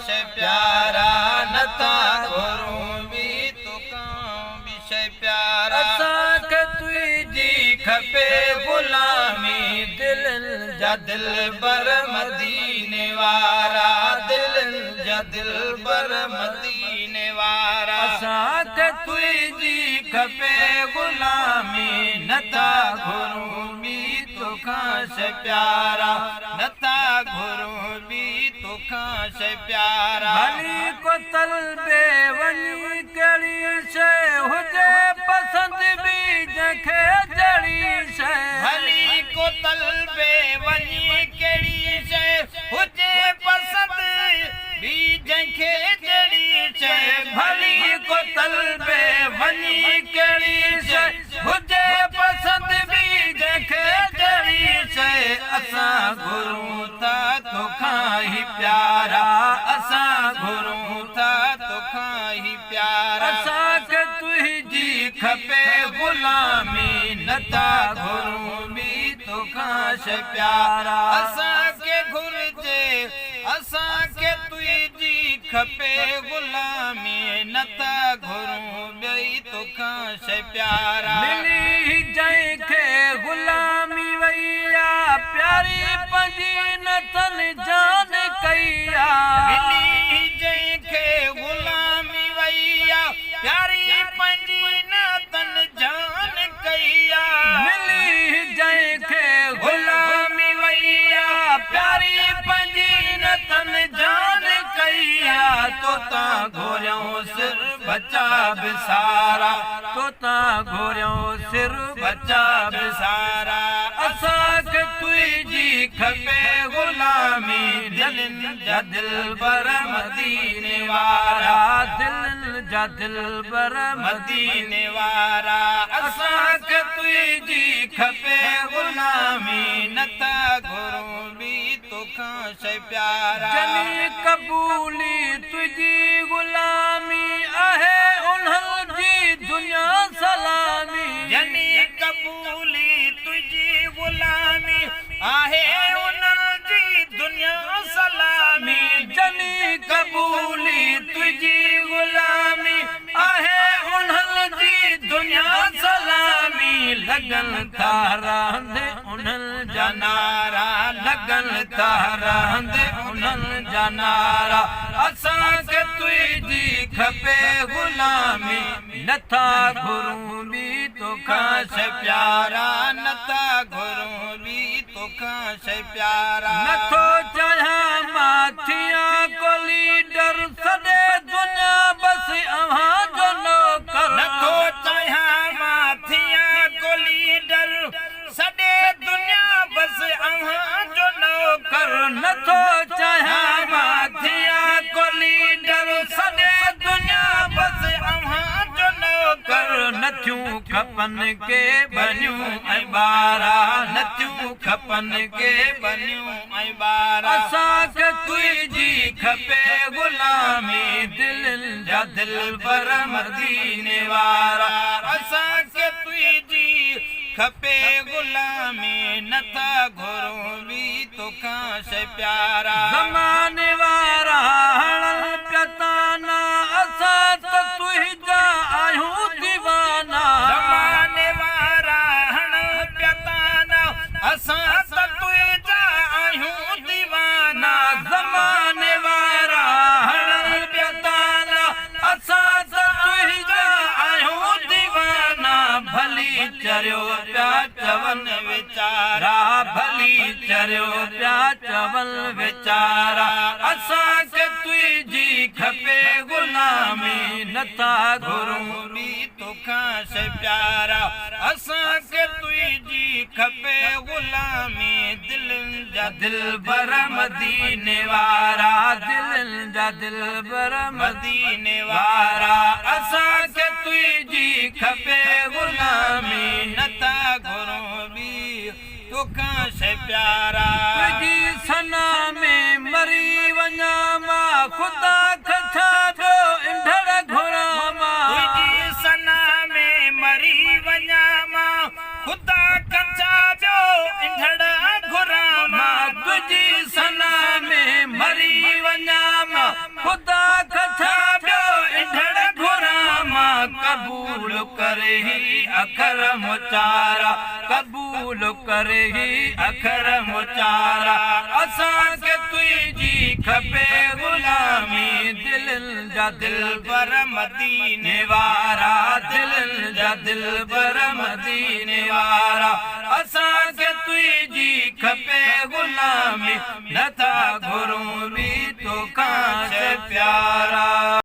शइ प्यारा नथा घुरूं बि तोखां बि शइ प्यारा असांखे तुंहिंजी खपे गुलामी दिलनि जा दिलबर मदीने वारा दिलनि जा दिलबर मदीने वारा असांखे तुंहिंजी खपे गुलामी नथा घुरूं बि तोखां शइ प्यारा नथा घुरूं बि तोखां शइ प्यारा भली को तलबे वञी कहिड़ी शइ हुजे पसंदि बि जंहिंखे जहिड़ी शइ भली को तलबे वञी कहिड़ी शइ हुजे पसंदि बि जंहिंखे जहिड़ी शइ भली को तलबे वञी कहिड़ी शइ हुजे पसंदि बि जंहिंखे जहिड़ी शइ असां घुरूं था तोखां ई प्यारा असां घुरूं था तोखां ई प्यारा असांखे तुंहिंजी खपे गुलामी नथा घुरूं बि तोखां शइ प्यारा असांखे घुरिजे असांखे तुंहिंजी खपे गुलामी नथा घुरूं ॿई तोखां शइ प्यारा मिली जंहिंखे गुलामी वई आहे प्यारी पंहिंजी नथन जान कई आहे मिली जंहिंखे गुलामी वई आहे प्यारी पंहिंजी नथन जान कई आहे मिली जंहिंखे गुलामी वई आहे प्यारी पंहिंजी नथन जान कई आहे तोता घोरियूं सिर बचा बिसारा तोता घोरियूं सिर बचा बिसारा असांखे तुंहिंजी खपे गुलामी दिलनि जा दिलबर मदीने वारा दिलनि जा दिलबर मदीने वारा असांखे तुंहिंजी खपे गुलामी नथा घुरूं बि तोखां शइ प्यारा जनी क़बूली तुंहिंजी गुलामी आहे उन्हनि जी दुनिया सलामी जनी क़बूली तुंहिंजी गुलामी आहे उन्हनि जी दुनिया सलामी जनी क़बूली तुंहिंजी गुलामी आहे उन्हनि जी दुनिया सलामी लगन था रहंदे उन्हनि जा नारा लगन था रहंदे उन्हनि जा नारा असांखे तुंहिंजी खपे गुलामी नथा घुरूं बि तोखां शइ प्यारा नथा घुरूं बि तोखां शइ प्यारा नथो चाहियां मां थियां को लीडर सॼे दुनिया बसि अव्हां जो नौकर नथो चाहियां मां थियां को लीडर सॼे दुनिया बसि अव्हां जो नौकर नथो चाहियां मां थियां को लीडर सॼे दुनिया बसि अव्हां जो नौकर नथियूं खपनि के बनियूं ऐं ॿारा नथियूं खपनि के बनियूं ऐं ॿारा असांखे तुंहिंजी खपे गुलामी दिलनि जा दिलबर मदीने वारा असांखे तुंहिंजी खपे गुलामी नथा घुरूं बि तोखां शइ प्यारा ज़माने वारा हणल पिया असां त तुंहिंजा आहियूं दीवाना ज़माने वारा हणल पिया असां त तुंहिंजा आहियूं दीवाना ज़माने वारा हणल पिया असां त तुंहिंजा आहियूं दीवाना भली चरियो पिया चवनि वीचारा भली चरियो पिया चवनि वीचारा असांखे तुंहिंजी खपे गुलामी नथा घुरूं बि तोखां शइ प्यारा असांखे तुंहिंजी खपे गुलामी दिलनि जा दिलबर मदीने वारा दिलनि जा दिलबर मदीने वारा असांखे तुंहिंजी खपे गुलामी नथा घुरूं बि तोखां शइ प्यारा तुंहिंजी सना में मरी वञा मां ख़ुदा खछा जो इंढड़ घुरा मां तुंहिंजी सना में मरी वञा मां ख़ुदा खछा जो इंढड़ घुरा मां तुंहिंजी सना में मरी वञा मां ख़ुदा कथा ॿियो इंढड़ घुरां मां क़बूल करे ही अखर मुचारा क़बूल करे ही अखर मुचारा असांखे तुंहिंजी खपे ग़ुलामी दिलनि जा दिलबर मदीने वारा दिलनि जा दिलबर मदीने वारा असांखे तुंहिंजी खपे ग़ुलामी नथा घुरूं बि तोखां प्यारा।